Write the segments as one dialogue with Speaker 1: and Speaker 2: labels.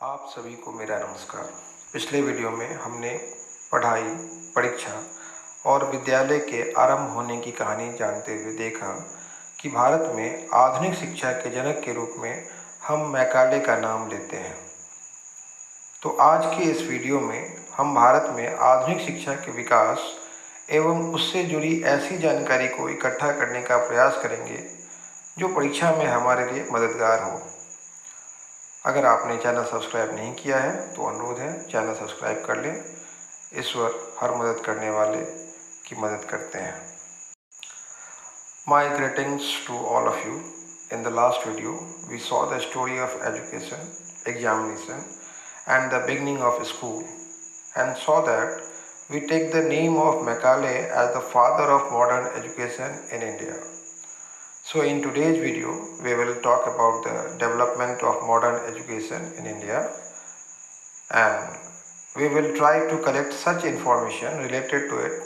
Speaker 1: आप सभी को मेरा नमस्कार। पिछले वीडियो में हमने पढ़ाई, परीक्षा और विद्यालय के आरंभ होने की कहानी जानते हुए देखा कि भारत में आधुनिक शिक्षा के जनक के रूप में हम मैकाले का नाम लेते हैं। तो आज के इस वीडियो में हम भारत में आधुनिक शिक्षा के विकास एवं उससे जुड़ी ऐसी जानकारी को इकट्ठा करने का प्रयास करेंगे जो परीक्षा में हमारे लिए मददगार हो। अगर आपने चैनल सब्सक्राइब नहीं किया है तो अनुरोध है चैनल सब्सक्राइब कर लें। ईश्वर हर मदद करने वाले की मदद करते हैं। My greetings to all of you. In the last video, we saw the story of education, examination and the beginning of school, and saw that we take the name of Macaulay as the father of modern education in India. So in today's video, we will talk about the development of modern education in India, and we will try to collect such information related to it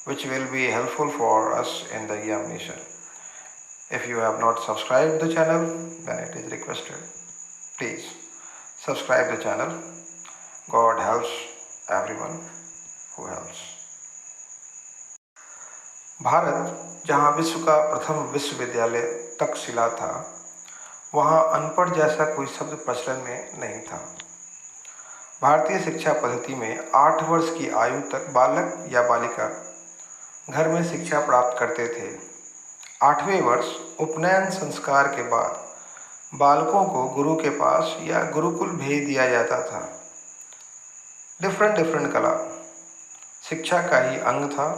Speaker 1: which will be helpful for us in the examination. If you have not subscribed the channel, then it is requested. Please subscribe the channel. God helps everyone who helps. Bharat जहाँ विश्व का प्रथम विश्वविद्यालय तक्षशिला था, वहाँ अनपढ़ जैसा कोई शब्द प्रचलन में नहीं था। भारतीय शिक्षा पद्धति में 8 वर्ष की आयु तक बालक या बालिका घर में शिक्षा प्राप्त करते थे। 8वें वर्ष उपनयन संस्कार के बाद बालकों को गुरु के पास या गुरुकुल भेज दिया जाता था। डिफरेंट कला शिक्षा का ही अंग था।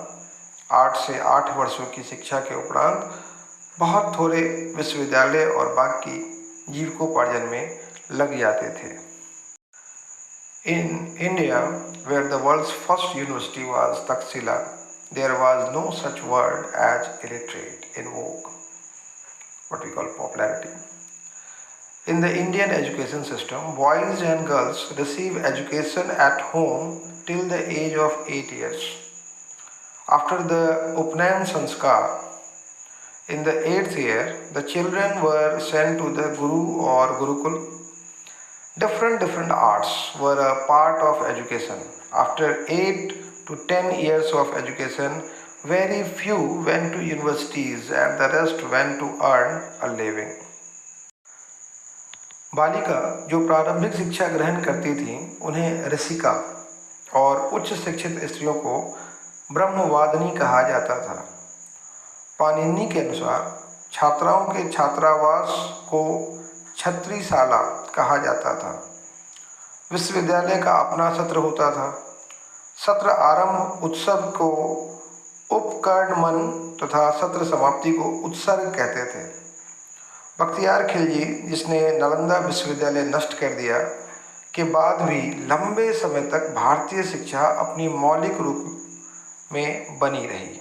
Speaker 1: 8 से 8 वर्षों की शिक्षा के उपरांत बहुत थोड़े विश्वविद्यालय और बाकी जीविकोपार्जन में लग जाते थे। In India, where the world's first university was Takshila, there was no such word as illiterate in vogue, what we call popularity. In the Indian education system, boys and girls receive education at home till the age of 8 years. After the Upnayan Sanskar, in the 8th year, the children were sent to the Guru or Gurukul. Different arts were a part of education. After 8 to 10 years of education, very few went to universities and the rest went to earn a living. बालिका जो प्रारंभिक शिक्षा ग्रहण करती थीं, उन्हें ऋषिका और उच्च शिक्षित स्त्रियों को ब्रह्मवादिनी कहा जाता था। पाणिनि के अनुसार छात्राओं के छात्रावास को छत्रीशाला कहा जाता था। विश्वविद्यालय का अपना सत्र होता था। सत्र आरंभ उत्सव को उपकर्णमन तथा सत्र समाप्ति को उत्सर्ग कहते थे। बख्तियार खिलजी, जिसने नालंदा विश्वविद्यालय नष्ट कर दिया, के बाद भी लंबे समय तक भारतीय शिक्षा अपनी मौलिक रूप में बनी रही।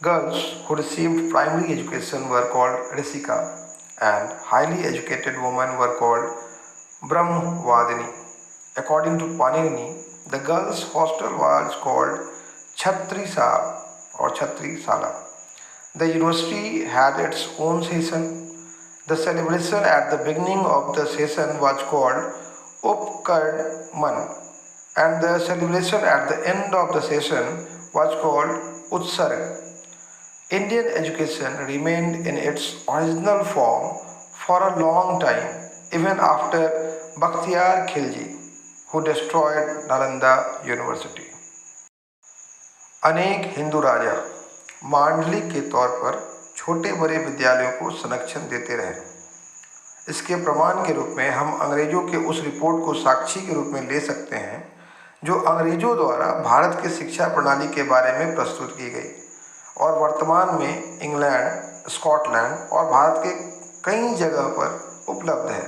Speaker 1: Girls who received primary education were called Rishika and highly educated women were called Brahmavadini. According to Panini, the girls' hostel was called Chhatrisala or Chhatrisala. The university had its own session. The celebration at the beginning of the session was called Upkarman, and the celebration at the end of the session was called Utsarg. Indian education remained in its original form for a long time, even after Bakhtiyar Khilji, who destroyed Nalanda University. अनेक हिंदू राजा मांडलिक के तौर पर छोटे बड़े विद्यालयों को संरक्षण देते रहे। इसके प्रमाण के रूप में हम अंग्रेजों के उस रिपोर्ट को साक्षी के रूप में ले सकते हैं जो अंग्रेजों द्वारा भारत की शिक्षा प्रणाली के बारे में प्रस्तुत की गई और वर्तमान में इंग्लैंड, स्कॉटलैंड और भारत के कई जगह पर उपलब्ध है।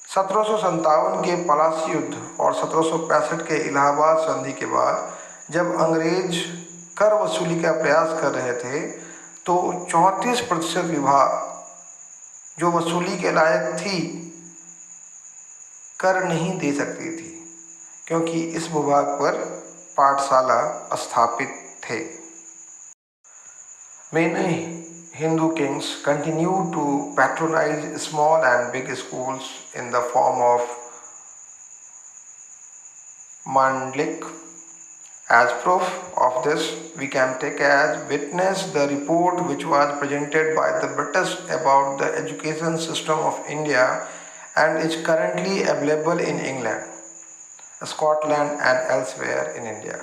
Speaker 1: 1757 के पलासी युद्ध और 1765 के इलाहाबाद संधि के बाद जब अंग्रेज कर वसूली का प्रयास कर रहे थे तो 34% विभाग जो वसूली के लायक थी कर नहीं दे सकती थी, क्योंकि इस विभाग पर पाठशाला स्थापित थे। मैंने Hindu kings continued to patronize small and big schools in the form of mandlik. As proof of this, we can take as witness the report which was presented by the British about the education system of India and is currently available in England, Scotland and elsewhere in India.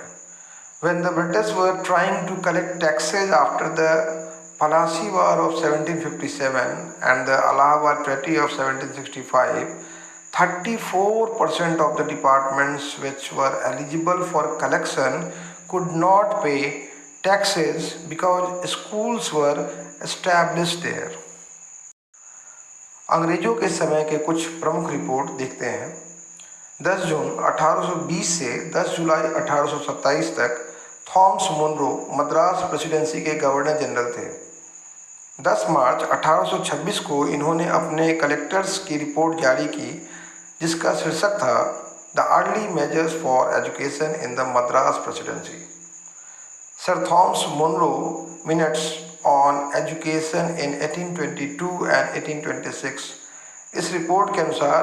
Speaker 1: When the British were trying to collect taxes after the Palasi War of 1757 and the Allahabad Treaty of 1765, 34% of the departments which were eligible for collection could not pay taxes because schools were established there. अंग्रेजों के समय के कुछ प्रमुख report देखते हैं। 10 जून 1820 से 10 जुलाई 1827 तक थॉमस मुनरो मद्रास प्रेसिडेंसी के गवर्नर जनरल थे। 10 मार्च 1826 को इन्होंने अपने कलेक्टर्स की रिपोर्ट जारी की जिसका शीर्षक था the early measures for education in the Madras presidency. Sir Thomas Munro minutes on education in 1822 and 1826। इस रिपोर्ट के अनुसार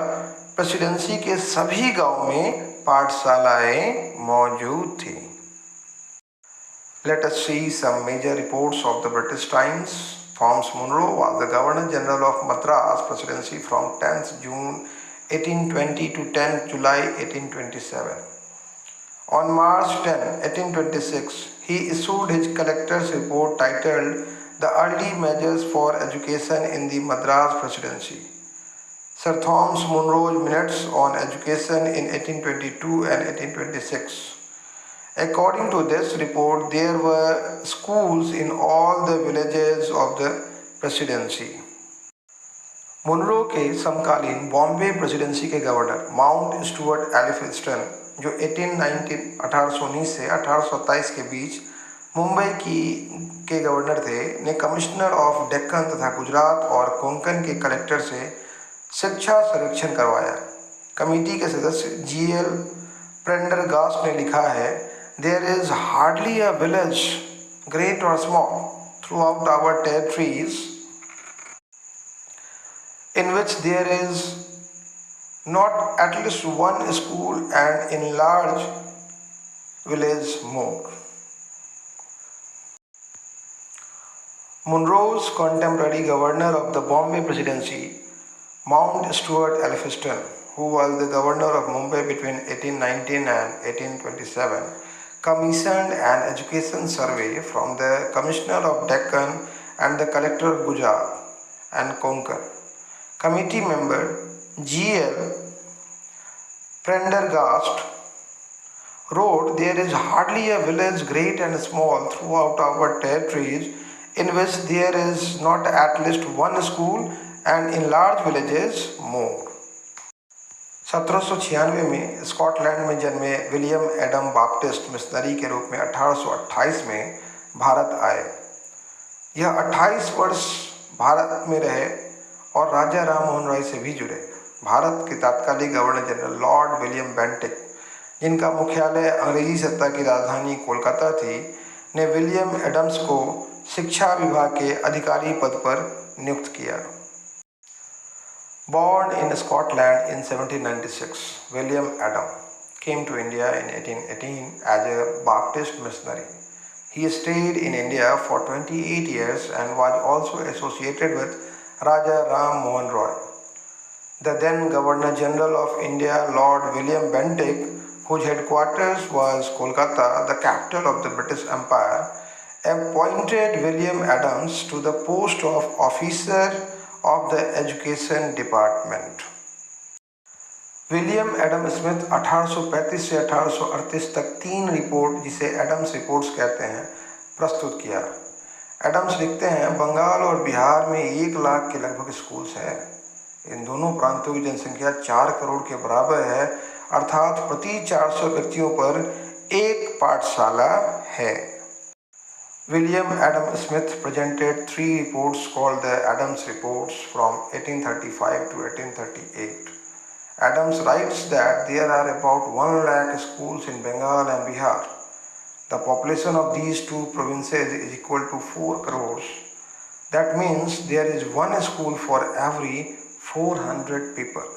Speaker 1: प्रेसिडेंसी के सभी गांव में पाठशालाएं मौजूद थी। Let us see some major reports of the British times. Thomas Munro was the Governor General of Madras Presidency from 10th June 1820 to 10th July 1827. On March 10, 1826, he issued his collector's report titled The Early Measures for Education in the Madras Presidency. Sir Thomas Munro's minutes on education in 1822 and 1826. According to this report, there were schools in all the villages of the presidency. Munro के समकालीन Bombay presidency के governor Mount Stuart Elphinstone जो 1819 से 1827 के बीच मुंबई के governor थे ने commissioner of Deccan तथा गुजरात और कोंकण के कलेक्टर से शिक्षा सर्वेक्षण करवाया। कमेटी के सदस्य जीएल प्रेंडरगास्ट ने लिखा है, There is hardly a village, great or small, throughout our territories in which there is not at least one school and in large village more. Munro's contemporary governor of the Bombay Presidency, Mount Stuart Elphinstone, who was the governor of Mumbai between 1819 and 1827, commissioned an education survey from the Commissioner of Deccan and the Collector of Gujarat and Konkan. Committee member G.L. Prendergast wrote, There is hardly a village great and small throughout our territories in which there is not at least one school and in large villages more. 1796 में Scotland में जन्मे William Adam Baptist missionary के रूप में 1828 में भारत आए। यह 28 वर्ष भारत में रहे और राजा राम मोहन रॉय से भी जुड़े। भारत के तत्कालीन governor general Lord William Bentinck, जिनका मुख्यालय अंग्रेजी सत्ता की राजधानी कोलकाता थी, ने विलियम एडम्स को शिक्षा विभाग के अधिकारी पद पर नियुक्त किया। Born in Scotland in 1796, William Adam came to India in 1818 as a Baptist missionary. He stayed in India for 28 years and was also associated with Raja Ram Mohan Roy. The then Governor General of India, Lord William Bentinck, whose headquarters was Kolkata, the capital of the British Empire, appointed William Adams to the post of officer of the Education Department. William Adam Smith 1835 से 1838 तक 3 report, जिसे Adams reports कहते हैं, प्रस्तुत किया। Adams लिखते हैं, बंगाल और बिहार में 1 लाख के लगभग स्कूल्स हैं। इन दोनों प्रांतों की जनसंख्या 4 करोड़ के बराबर है, अर्थात प्रति 400 व्यक्तियों पर एक पाठशाला है। William Adam Smith presented 3 reports called the Adams Reports from 1835 to 1838. Adams writes that there are about 1 lakh schools in Bengal and Bihar. The population of these two provinces is equal to 4 crores. That means there is one school for every 400 people.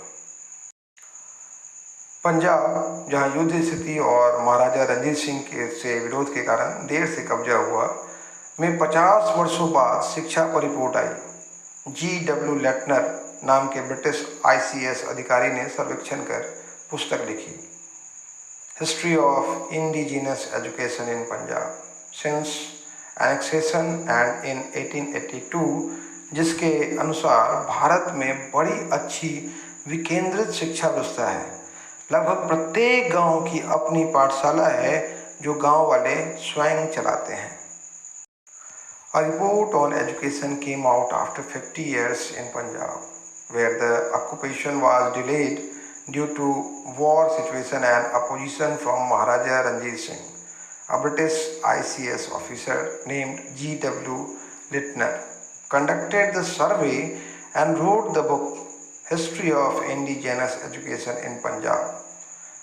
Speaker 1: Punjab, जहां युद्ध स्थिति और महाराजा रंजीत सिंह के से विरोध के कारण देर से कब्जा हुआ, में 50 वर्षों बाद शिक्षा पर रिपोर्ट आई। G.W. लेटनर नाम के ब्रिटिश ICS अधिकारी ने सर्वेक्षण कर पुस्तक लिखी, history of indigenous education in Punjab since annexation and in 1882, जिसके अनुसार भारत में बड़ी अच्छी विकेंद्रित शिक्षा व्यवस्था है। लगभग प्रत्येक गांव की अपनी पाठशाला है जो गांव वाले स्वयं चलाते हैं। A report on education came out after 50 years in Punjab, where the occupation was delayed due to war situation and opposition from Maharaja Ranjit Singh. A British ICS officer named G.W. Littner conducted the survey and wrote the book History of Indigenous Education in Punjab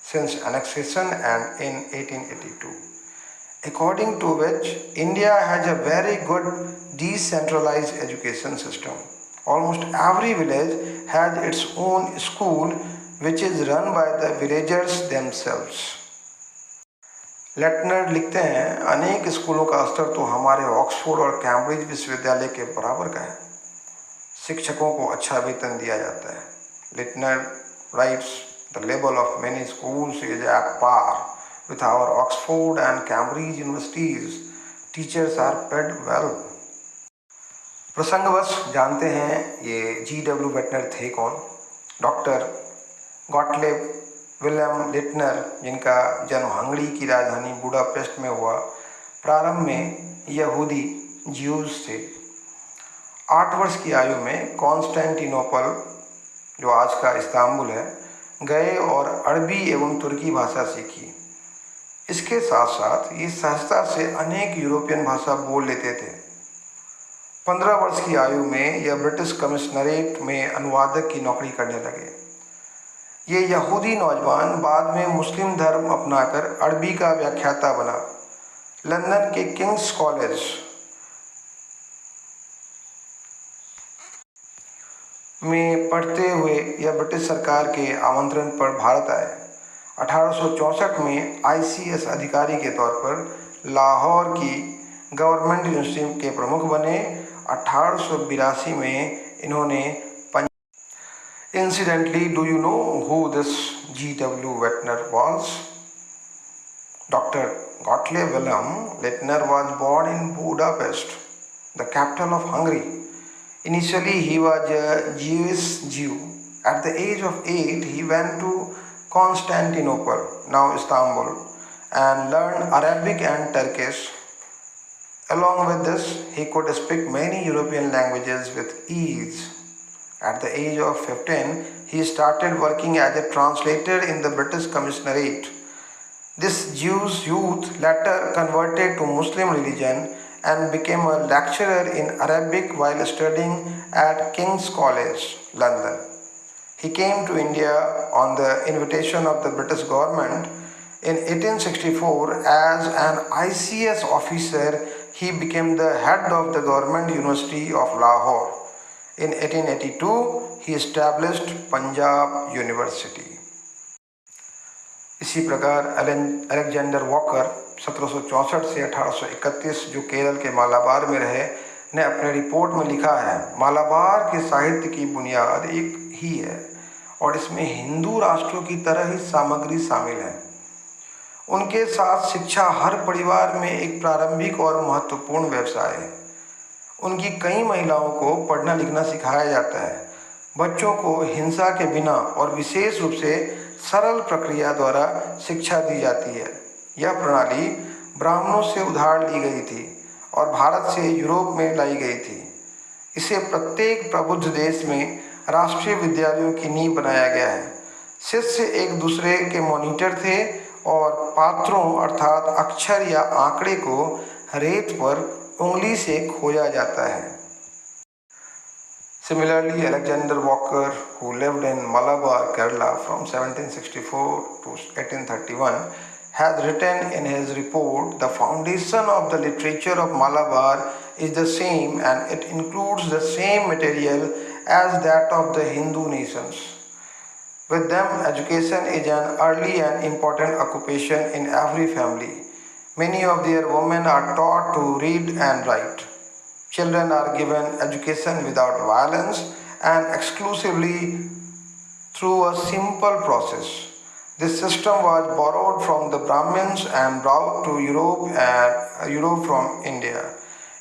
Speaker 1: since annexation and in 1882, according to which India has a very good decentralized education system. Almost every village has its own school which is run by the villagers themselves. लेटनर लिखते हैं, अनेक स्कूलों का स्तर तो हमारे Oxford और Cambridge विश्वविद्यालय के बराबर का है। शिक्षकों को अच्छा वेतन दिया जाता है। Literacy rates, the level of many schools is at par with our Oxford and Cambridge universities. Teachers are paid well. प्रसंगवश जानते हैं ये G.W. लिटनर थे कौन। डॉक्टर गॉटलेब विलियम लिटनर, जिनका जन्म हंगरी की राजधानी बुडापेस्ट में हुआ, प्रारंभ में यहूदी ज्यूज थे। 8 वर्ष की आयु में कॉन्स्टेंटिनोपल, जो आज का इस्तांबुल है, गए और अरबी एवं तुर्की भाषा सीखी। इसके साथ साथ ये सहजता से अनेक यूरोपियन भाषा बोल लेते थे। 15 वर्ष की आयु में यह ब्रिटिश कमिश्नरेट में अनुवादक की नौकरी करने लगे। ये यहूदी नौजवान बाद में मुस्लिम धर्म अपनाकर अरबी का व्याख्याता बना। लंदन के किंग्स कॉलेज में पढ़ते हुए यह ब्रिटिश सरकार के आमंत्रण पर भारत आए। 1864 में ICS अधिकारी के तौर पर लाहौर की गवर्नमेंट यूनिवर्सिटी के प्रमुख बने। 1882 में इन्होंने Incidentally, do you know who this G.W. Littner was? Dr. Gottlieb Wilhelm Littner was born in Budapest, the capital of Hungary. Initially, he was a Jewish Jew. At the age of 8, he went to Constantinople, now Istanbul, and learned Arabic and Turkish. Along with this, he could speak many European languages with ease. At the age of 15, he started working as a translator in the British Commissionerate. This Jewish youth later converted to Muslim religion and became a lecturer in Arabic while studying at King's College, London. He came to India on the invitation of the British government. In 1864, as an ICS officer, he became the head of the Government University of Lahore. In 1882, he established Punjab University. इसी प्रकार Alexander walker 1764 से 1831, जो केरल के मालाबार में रहे, ने अपने report में लिखा है, मालाबार के साहित्य की बुनियाद एक ही है और इसमें हिंदू राष्ट्रों की तरह ही सामग्री शामिल है। उनके साथ शिक्षा हर परिवार में एक प्रारंभिक और महत्वपूर्ण व्यवसाय है। उनकी कई महिलाओं को पढ़ना लिखना सिखाया जाता है। बच्चों को हिंसा के बिना और विशेष रूप से सरल प्रक्रिया द्वारा शिक्षा दी जाती है। यह प्रणाली ब्राह्मणों से उधार ली गई थी और भारत से यूरोप में लाई गई थी। इसे प्रत्येक प्रबुद्ध देश में राष्ट्रीय विद्यालयों की नींव बनाया गया है। शिष्य एक दूसरे के मॉनिटर थे और पात्रों अर्थात अक्षर या आंकड़े को रेत पर उंगली से खोजा जाता है। Similarly, Alexander Walker, who lived in Malabar, Kerala from 1764 to 1831, has written in his report, The Foundation of the Literature of Malabar is the same and it includes the same material as that of the Hindu nations. With them, education is an early and important occupation in every family. Many of their women are taught to read and write. Children are given education without violence and exclusively through a simple process. This system was borrowed from the Brahmins and brought to Europe from India.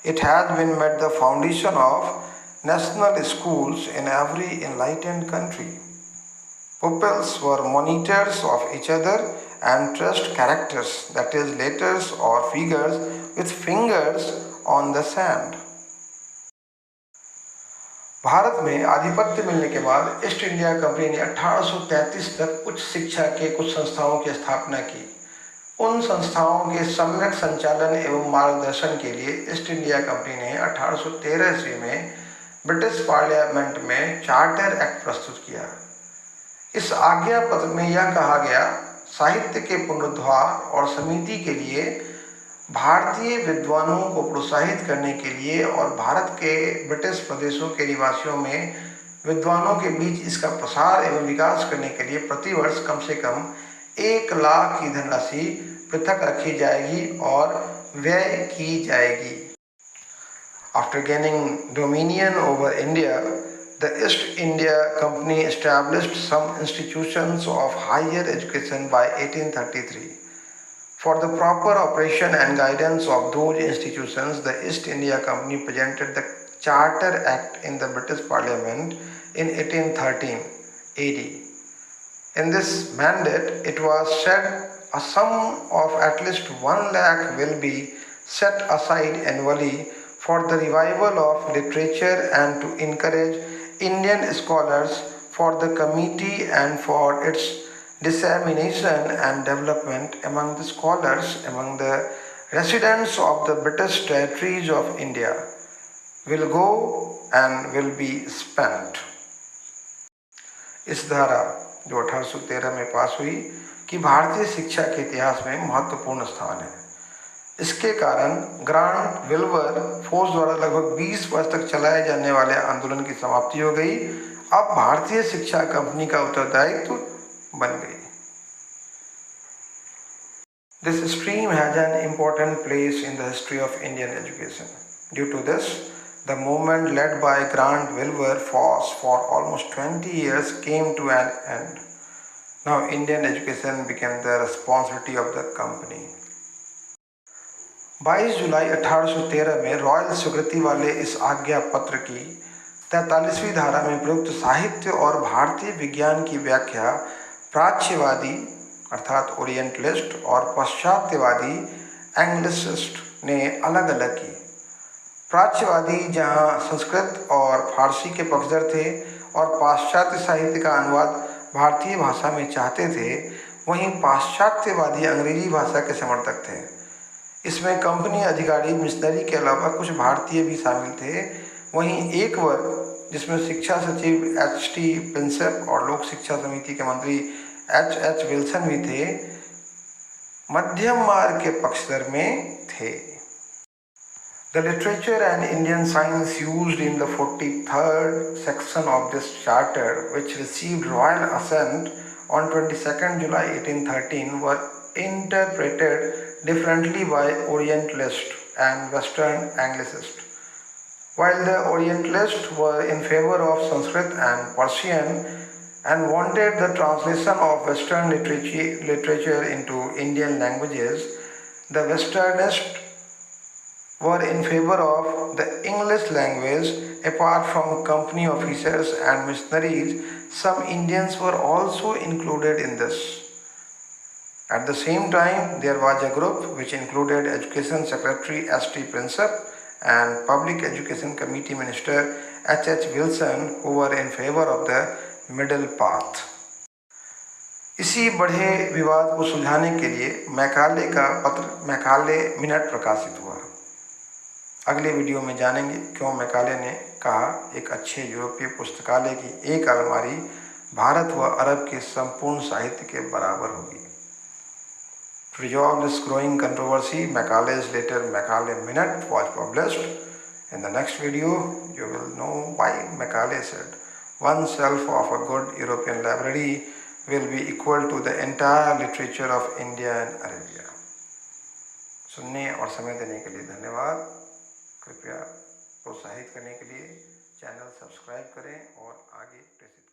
Speaker 1: It has been made the foundation of national schools in every enlightened country. Pupils were monitors of each other and traced characters, that is, letters or figures, with fingers on the sand. Bharat में आधिपत्य मिलने के बाद east India company ने 1833 तक उच्च शिक्षा के कुछ संस्थाओं की स्थापना की। उन संस्थाओं के सम्यक संचालन एवं मार्गदर्शन के लिए ईस्ट इंडिया कंपनी ने 1813 ईस्वी में ब्रिटिश पार्लियामेंट में चार्टर एक्ट प्रस्तुत किया। इस आज्ञा पत्र में यह कहा गया, साहित्य के पुनरुद्धार और समिति के लिए भारतीय विद्वानों को प्रोत्साहित करने के लिए और भारत के ब्रिटिश प्रदेशों के निवासियों में विद्वानों के बीच इसका प्रसार एवं विकास करने के लिए प्रतिवर्ष कम से कम 1 लाख की धनराशि पृथक रखी जाएगी और व्यय की जाएगी। After gaining dominion over India, the East India Company established some institutions of higher education by 1833. For the proper operation and guidance of those institutions, the East India Company presented the Charter Act in the British Parliament in 1813 AD. In this mandate, it was said a sum of at least 1 lakh will be set aside annually for the revival of literature and to encourage Indian scholars for the committee and for its dissemination and development among the scholars among the residents of the British territories of India will go and will be spent. इस धारा जो 1813 में पास हुई कि भारतीय शिक्षा के इतिहास में महत्वपूर्ण स्थान है। इसके कारण ग्रांट विल्वर फोर्स द्वारा लगभग 20 वर्ष तक चलाए जाने वाले आंदोलन की समाप्ति हो गई। अब भारतीय शिक्षा कंपनी का उत्तरदायित्व बन गई। This stream has an important place in the history of Indian education. Due to this, the movement led by Grant Wilber Foss for almost 20 years came to an end. Now Indian education became the responsibility of the company. 22 जुलाई 1813 में royal स्वीकृति वाले इस आज्ञा पत्र की 43वीं धारा में प्रयुक्त साहित्य और भारतीय विज्ञान की व्याख्या प्राच्यवादी अर्थात ओरिएंटलिस्ट और पाश्चात्यवादी एंग्लिसिस्ट ने अलग अलग की। प्राच्यवादी जहां संस्कृत और फारसी के पक्षधर थे और पाश्चात्य साहित्य का अनुवाद भारतीय भाषा में चाहते थे, वहीं पाश्चात्यवादी अंग्रेजी भाषा के समर्थक थे। इसमें कंपनी अधिकारी मिशनरी के अलावा कुछ भारतीय भी शामिल थे। वहीं एक वर्ग जिसमें शिक्षा सचिव H.T. प्रिंसेप और लोक शिक्षा समिति के मंत्री H.H. विल्सन भी थे, मध्यम मार्ग के पक्षधर में थे। The literature and Indian science used in the 43rd section of this charter, which received royal assent on 22nd July 1813, were interpreted differently by Orientalists and Western Anglicists. While the Orientalists were in favor of Sanskrit and Persian and wanted the translation of Western literature into Indian languages, the Westernists were in favor of the English language. Apart from company officers and missionaries, some Indians were also included in this. At the same time, there was a group which included Education Secretary S.T. Prinsep and Public Education Committee Minister H.H. Wilson, who were in favor of the middle path. इसी बढ़े विवाद को सुलझाने के लिए Macaulay का पत्र Macaulay minute प्रकाशित हुआ। अगले वीडियो में जानेंगे क्यों मैकाले ने कहा एक अच्छे यूरोपीय पुस्तकालय की एक अलमारी भारत व अरब के संपूर्ण साहित्य के बराबर होगी। To resolve this growing controversy, Macaulay's letter Macaulay Minute was published In the next video, you will know why Macaulay said, one shelf of a good European library will be equal to the entire literature of India and Arabia. सुनने और समय देने के लिए धन्यवाद। कृपया प्रोत्साहित करने के लिए चैनल सब्सक्राइब करें और आगे प्रेषित